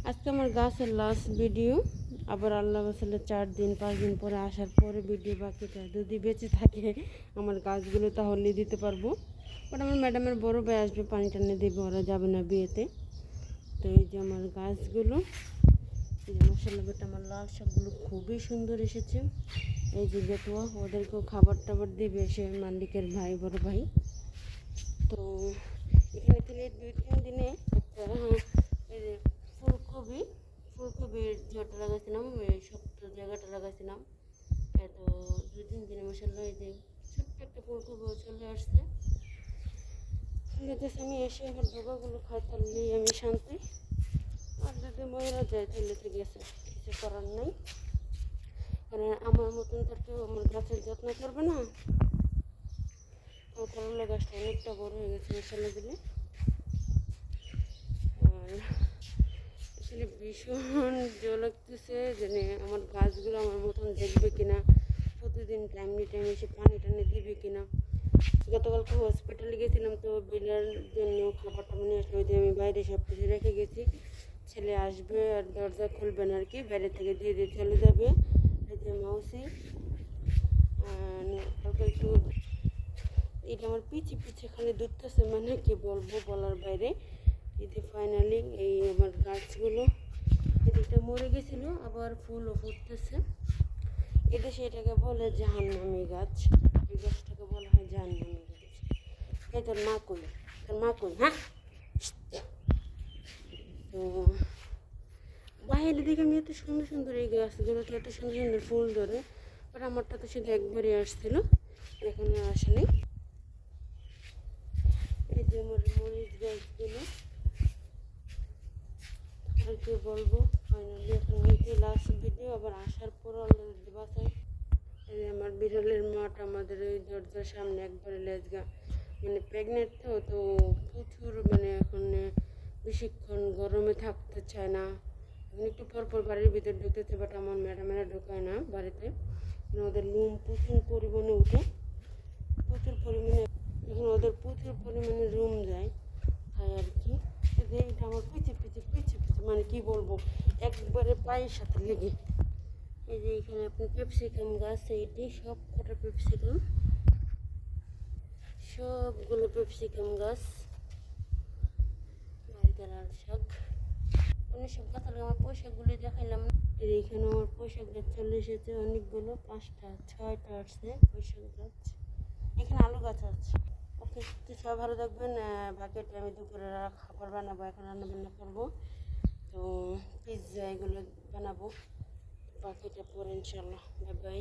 আজকে আমার গাছের লাস্ট ভিডিও। আবার আল্লাহ বাসালে 4-5 দিন পরে আসার পরে ভিডিও বাকিটা যদি বেঁচে থাকে আমার গাছগুলো তাহলে দিতে পারবো। বাট আমার ম্যাডামের বড় ভাই আসবে, পানি টানি দেবে, ওরা যাবে না বিয়েতে। তো এই যে আমার গাছগুলো, এই যে মশলা বেটা আমার লাল শাকগুলো খুবই সুন্দর এসেছে। এই যে বেতুয়া, ওদেরকেও খাবার টাবার দিবে সে মালিকের ভাই, বড় ভাই। তো এখানে থেকে 2-3 দিনে একটা এই যে ফুলকপির ঝোঁটা লাগাইছিলাম, শক্ত জায়গাটা লাগাইছিলাম। এত 2-3 দিনে মশাল্লা এই যে ছোট্ট একটা ফুলকপিও চলে আসছে। দেখতেছি আমি এসে আমার ডোকাগুলো খাই, তাহলেই আমি শান্তি। আর যদি ময়রা যায় তাহলে তো গেছে, কিছু করার নাই। কারণ আমার মতন তার কেউ আমার গাছের যত্ন করবে না। আমার করলা গাছটা অনেকটা বড় হয়ে গেছে মশলা দিলে। আর আসলে ভীষণ জল লাগতেছে, যে আমার গাছগুলো আমার মতন দেখবে কিনা, প্রতিদিন টাইমলি এসে পানি টানি দিবে কিনা। গতকালকে হসপিটালে গেছিলাম, তো বিলার জন্য খাবারটা নিয়ে আসলে ওই যে আমি বাইরে সব কিছু রেখে গেছি। ছেলে আসবে আর দরজা খুলবে না আর কি, বাইরে থেকে দিয়ে দিয়ে চলে যাবে। এই যে মাউসি কালকে একটু এটা আমার পিছিয়ে পিছিয়ে খালি ধরতেছে, মানে কি বলবো বলার বাইরে। এই যে ফাইনালি এই আমার গাছগুলো, এদিকটা মরে গেছিলো, আবার ফুলও ফুটতেছে। এদেশে এটাকে বলে জাহান্নামী গাছ। এই গাছটাকে বলা হয় জাহান্নামী গাছ। এই তোর মা কই, তোর মা কই, হ্যাঁ। তো বাইরে দিকে আমি এত সুন্দর সুন্দর এই গাছগুলোতে এত সুন্দর সুন্দর ফুল ধরে, বাট আমারটা তো শুধু একবারই আসছিল, এখন আর আসেনি। এই যে আমার মরিচ গাছগুলো, আর কি বলবো। ফাইনালি এখন এই লাস্ট ভিডিও, আবার আসার পর আল্লাহ বাসায় এই যে আমার বিড়ালের মাঠ আমাদের ওই দরজার সামনে একবারে লেজগা, মানে প্রেগনেন্ট তো প্রচুর, মানে এখন বেশিক্ষণ গরমে থাকতে চায় না। এখন একটু পরপর বাড়ির ভিতরে ঢুকতেছে, বাট আমার ম্যাডামেরা ঢোকায় না বাড়িতে। ওদের লোম প্রচুর পরিমাণে উঠে, প্রচুর পরিমাণে, এখন ওদের প্রচুর পরিমাণে রুম যায়, তাই আর কি। এটা আমার পিছিয়ে পিছিয়ে পিছিয়ে পিছিয়ে, মানে কি বলবো, একবারে পায়ের সাথে লেগে। এই যে এখানে আপনার ক্যাপসিকাম গাছ, এইটি সব কটা ক্যাপসিকাম, সবগুলো ক্যাপসিকাম গাছ। বাড়িতে লাল শাক, অনেক সব গাছ, আমার পোশাকগুলি দেখাইলাম না। এইখানে আমার পোশাক গাছ চলে এসেছে অনেকগুলো, 5টা 6টা আসছে পোশাক গাছ। এখানে আলু গাছ আছে। ওকে, তো সবাই ভালো থাকবেন। বাকিটা আমি দুপুরে খাবার বানাবো, এখন রান্না বান্না করবো। তো পিৎজা এগুলো বানাবো, বাকিটা পরে ইনশাল্লাহ। Bye bye.